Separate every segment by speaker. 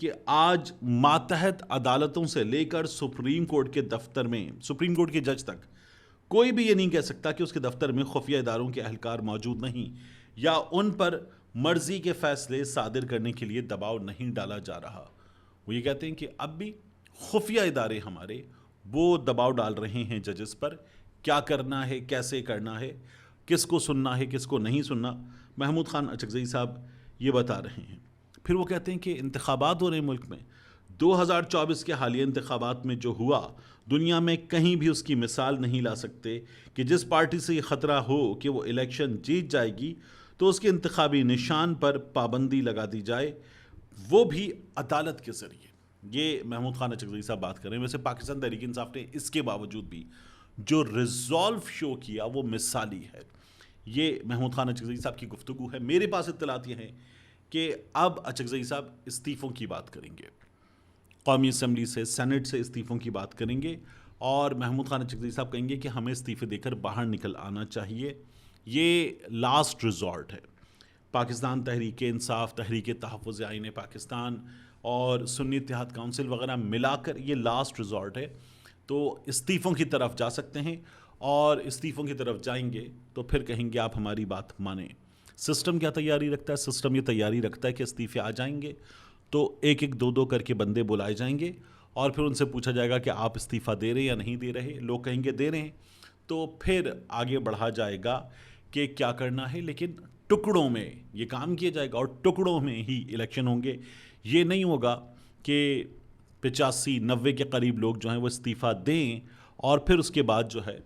Speaker 1: کہ آج ماتحت عدالتوں سے لے کر سپریم کورٹ کے دفتر میں، سپریم کورٹ کے جج تک کوئی بھی یہ نہیں کہہ سکتا کہ اس کے دفتر میں خفیہ اداروں کے اہلکار موجود نہیں یا ان پر مرضی کے فیصلے صادر کرنے کے لیے دباؤ نہیں ڈالا جا رہا۔ وہ یہ کہتے ہیں کہ اب بھی خفیہ ادارے ہمارے وہ دباؤ ڈال رہے ہیں ججز پر، کیا کرنا ہے، کیسے کرنا ہے، کس کو سننا ہے، کس کو نہیں سننا۔ محمود خان اچکزئی صاحب یہ بتا رہے ہیں۔ پھر وہ کہتے ہیں کہ انتخابات ہو رہے ہیں ملک میں، 2024 کے حالیہ انتخابات میں جو ہوا دنیا میں کہیں بھی اس کی مثال نہیں لا سکتے کہ جس پارٹی سے یہ خطرہ ہو کہ وہ الیکشن جیت جائے گی تو اس کے انتخابی نشان پر پابندی لگا دی جائے، وہ بھی عدالت کے ذریعے۔ یہ محمود خان اچکزئی صاحب بات کر رہے ہیں۔ ویسے پاکستان تحریک انصاف نے اس کے باوجود بھی جو ریزالو شو کیا وہ مثالی ہے۔ یہ محمود خان اچکزئی صاحب کی گفتگو ہے۔ میرے پاس اطلاعات یہ ہیں کہ اب اچکزئی صاحب استعفوں کی بات کریں گے، قومی اسمبلی سے، سینٹ سے استعفوں کی بات کریں گے، اور محمود خان اچکزئی صاحب کہیں گے کہ ہمیں استعفے دے کر باہر نکل آنا چاہیے۔ یہ لاسٹ ریزورٹ ہے۔ پاکستان تحریک انصاف، تحریک تحفظ آئین پاکستان اور سنی اتحاد کونسل وغیرہ ملا کر یہ لاسٹ ریزورٹ ہے۔ تو استعفوں کی طرف جا سکتے ہیں، اور استعفوں کی طرف جائیں گے تو پھر کہیں گے آپ ہماری بات مانیں۔ سسٹم کیا تیاری رکھتا ہے؟ سسٹم یہ تیاری رکھتا ہے کہ استعفے آ جائیں گے تو ایک ایک دو دو کر کے بندے بلائے جائیں گے، اور پھر ان سے پوچھا جائے گا کہ آپ استعفیٰ دے رہے ہیں یا نہیں دے رہے۔ لوگ کہیں گے دے رہے ہیں، تو پھر آگے بڑھا جائے گا کہ کیا کرنا ہے، لیکن ٹکڑوں میں یہ کام کیا جائے گا اور ٹکڑوں میں ہی الیکشن ہوں گے۔ یہ نہیں ہوگا کہ 85-90 کے قریب لوگ جو ہیں وہ استعفیٰ دیں اور پھر اس کے بعد جو ہے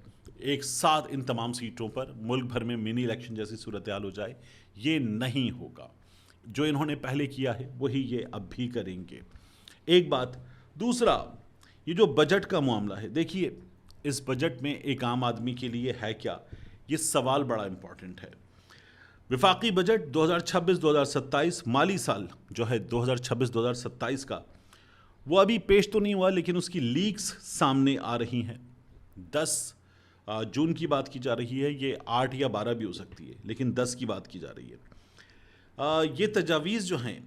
Speaker 1: ایک ساتھ ان تمام سیٹوں پر ملک بھر میں منی الیکشن جیسی صورتحال ہو جائے۔ یہ نہیں ہوگا۔ جو انہوں نے پہلے کیا ہے وہی یہ اب بھی کریں گے۔ ایک بات۔ دوسرا، یہ جو بجٹ کا معاملہ ہے، دیکھیے اس بجٹ میں ایک عام آدمی کے لیے ہے کیا، یہ سوال بڑا امپورٹنٹ ہے۔ وفاقی بجٹ 2026-2027 مالی سال جو ہے 2026-2027 کا، وہ ابھی پیش تو نہیں ہوا لیکن اس کی لیکس سامنے آ رہی ہیں۔ 10 جون کی بات کی جا رہی ہے، یہ 8 یا 12 بھی ہو سکتی ہے، لیکن 10 کی بات کی جا رہی ہے۔ یہ تجاویز جو ہیں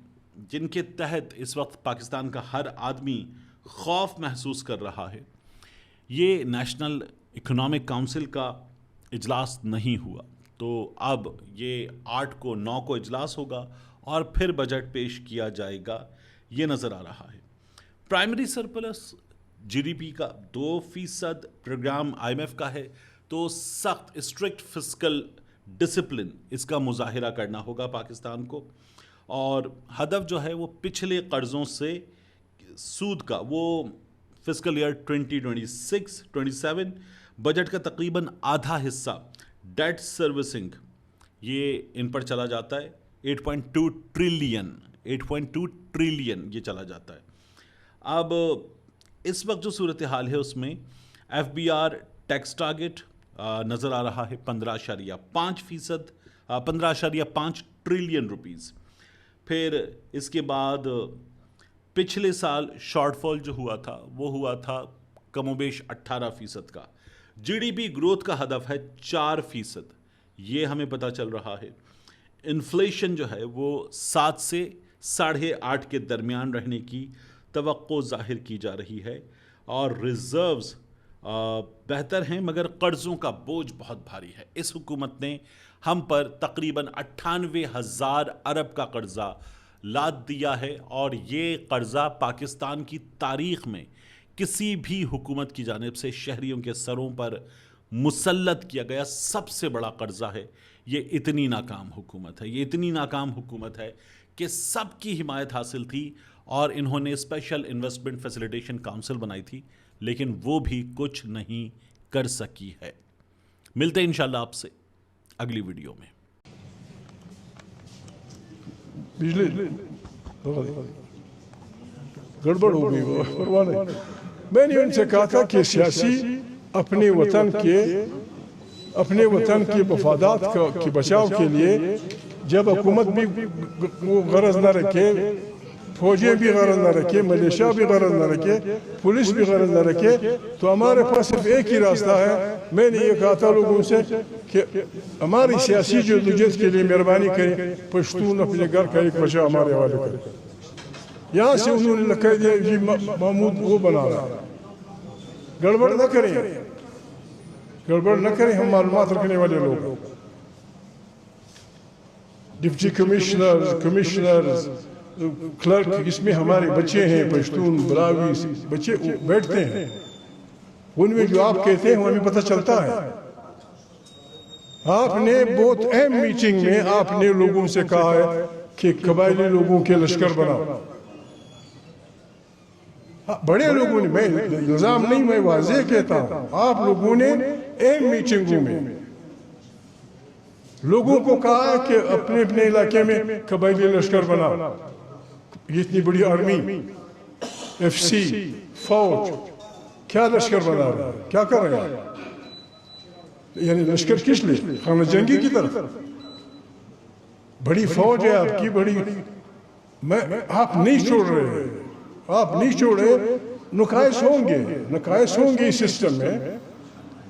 Speaker 1: جن کے تحت اس وقت پاکستان کا ہر آدمی خوف محسوس کر رہا ہے، یہ نیشنل اکنامک کونسل کا اجلاس نہیں ہوا، تو اب یہ 8 کو 9 کو اجلاس ہوگا اور پھر بجٹ پیش کیا جائے گا، یہ نظر آ رہا ہے۔ Primary surplus G D P کا 2% پروگرام آئی ایم ایف کا ہے، تو سخت اسٹرکٹ فسکل ڈسپلن اس کا مظاہرہ کرنا ہوگا پاکستان کو، اور ہدف جو ہے وہ پچھلے قرضوں سے سود کا، وہ فسکل ایئر 2026-27 بجٹ کا تقریباً آدھا حصہ ڈیٹ سروسنگ یہ ان پر چلا جاتا ہے۔ 8.2 ٹریلین یہ چلا جاتا ہے۔ اب اس وقت جو صورتحال ہے اس میں F B R tax target نظر آ رہا ہے 15.5%، 15.5 ٹریلین روپیز۔ پھر اس کے بعد پچھلے سال شارٹ فال جو ہوا تھا وہ ہوا تھا کم و بیش 18% کا۔ جی ڈی پی گروتھ کا ہدف ہے 4%، یہ ہمیں پتہ چل رہا ہے۔ انفلیشن جو ہے وہ 7 سے 8.5 کے درمیان رہنے کی توقع ظاہر کی جا رہی ہے، اور ریزروز بہتر ہیں مگر قرضوں کا بوجھ بہت بھاری ہے۔ اس حکومت نے ہم پر تقریباً 98,000 ارب کا قرضہ لاد دیا ہے، اور یہ قرضہ پاکستان کی تاریخ میں کسی بھی حکومت کی جانب سے شہریوں کے سروں پر مسلط کیا گیا سب سے بڑا قرضہ ہے۔ یہ اتنی ناکام حکومت ہے، یہ اتنی ناکام حکومت ہے کہ سب کی حمایت حاصل تھی، اور انہوں نے اسپیشل انویسٹمنٹ فیسیلیٹیشن کونسل بنائی تھی، لیکن وہ بھی کچھ نہیں کر سکی ہے۔ ملتے ہیں انشاءاللہ آپ سے اگلی ویڈیو میں۔
Speaker 2: بجلی گڑبڑ ہو گئی، وہ پرواہ نہیں۔ میں نے ان سے کہا تھا کہ سیاسی اپنے وطن کے مفادات کے بچاؤ کے لیے جب حکومت بھی وہ غرض نہ رکھے، فوجیں بھی غرض نہ رکھے، ملیشیا بھی غرض نہ رکھے، پولیس بھی غرض نہ رکھے، تو ہمارے پاس صرف ایک ہی راستہ ہے۔ میں نے یہ کہا تھا لوگوں سے کہ ہماری سیاسی جدوجہد کے لیے مہربانی کریں، پشتون اپنے گھر کا ایک بچہ ہمارے حوالے کریں۔ یہاں سے انہوں نے لکھا دیا جی محمود وہ بنا رہا ہے. گڑبڑ نہ کریں، گڑبڑ نہ کریں ہم معلومات رکھنے والے لوگ. ڈپٹی کمشنرز کلرک، اس میں ہمارے بچے ہیں، پشتون براوی بچے بیٹھتے ہیں، ان میں جو آپ کہتے ہیں ہمیں پتہ چلتا ہے. آپ نے بہت اہم میٹنگ میں آپ نے لوگوں سے کہا ہے کہ قبائلی لوگوں کے لشکر بناؤ. بڑے لوگوں نے، میں الزام نہیں، میں واضح کہتا ہوں، آپ لوگوں نے اہم میٹنگوں میں لوگوں کو کہا ہے کہ اپنے اپنے علاقے میں قبائلی لشکر بناؤ. یہ اتنی بڑی آرمی، ایف سی، فوج، کیا لشکر بنا رہا ہے؟ کیا کر رہے ہیں؟ یعنی لشکر کس لیے؟ خانہ جنگی کی طرف. بڑی فوج ہے آپ کی، بڑی. آپ نہیں چھوڑ رہے، آپ نہیں چھوڑ رہے. نقائص ہوں گے اس سسٹم میں،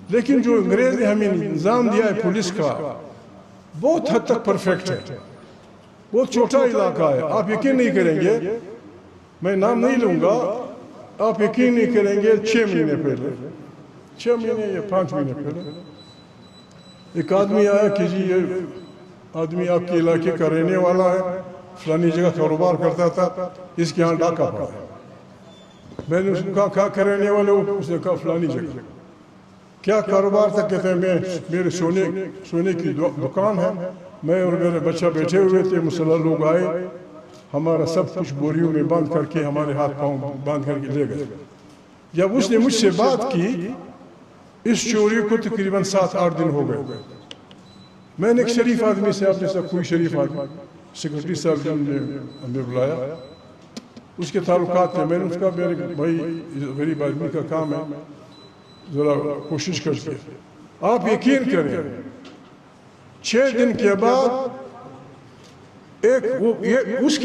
Speaker 2: لیکن جو انگریز نے ہمیں نظام دیا ہے پولیس کا، بہت حد تک پرفیکٹ ہے. بہت چھوٹا علاقہ ہے. آپ یقین نہیں کریں گے، میں نام نہیں لوں گا، آپ یقین نہیں کریں گے. 6 مہینے پہلے، 6 مہینے یا 5 مہینے پہلے ایک آدمی آیا کہ جی یہ آدمی آپ کے علاقے کا رہنے والا ہے، فلانی جگہ کاروبار کرتا تھا، اس کے ہاں ڈاکہ پڑا. میں نے اس کو کہا کیا رہنے والے ہو؟ اس نے کہا فلانی جگہ. کیا کاروبار تھا؟ کہتے ہیں میرے سونے کی دکان ہے، میں اور میرے بچہ بیٹھے ہوئے تھے، مسلح لوگ آئے، ہمارا سب کچھ بوریوں میں باندھ کر کے، ہمارے ہاتھ پاؤں باندھ کر کے لے گئے. جب اس نے مجھ سے بات کی، اس چوری کو تقریباً 7-8 دن ہو گئے. میں نے ایک شریف آدمی سے، آپ نے سب کوئی شریف آدمی، سیکرٹری صاحب نے ہمیں بلایا، اس کے تعلقات تھے. میں نے اس کا میرے بھائی غریب آدمی کا کام ہے، ذرا کوشش کر کے. آپ یقین کریں 6 دن کے بعد اس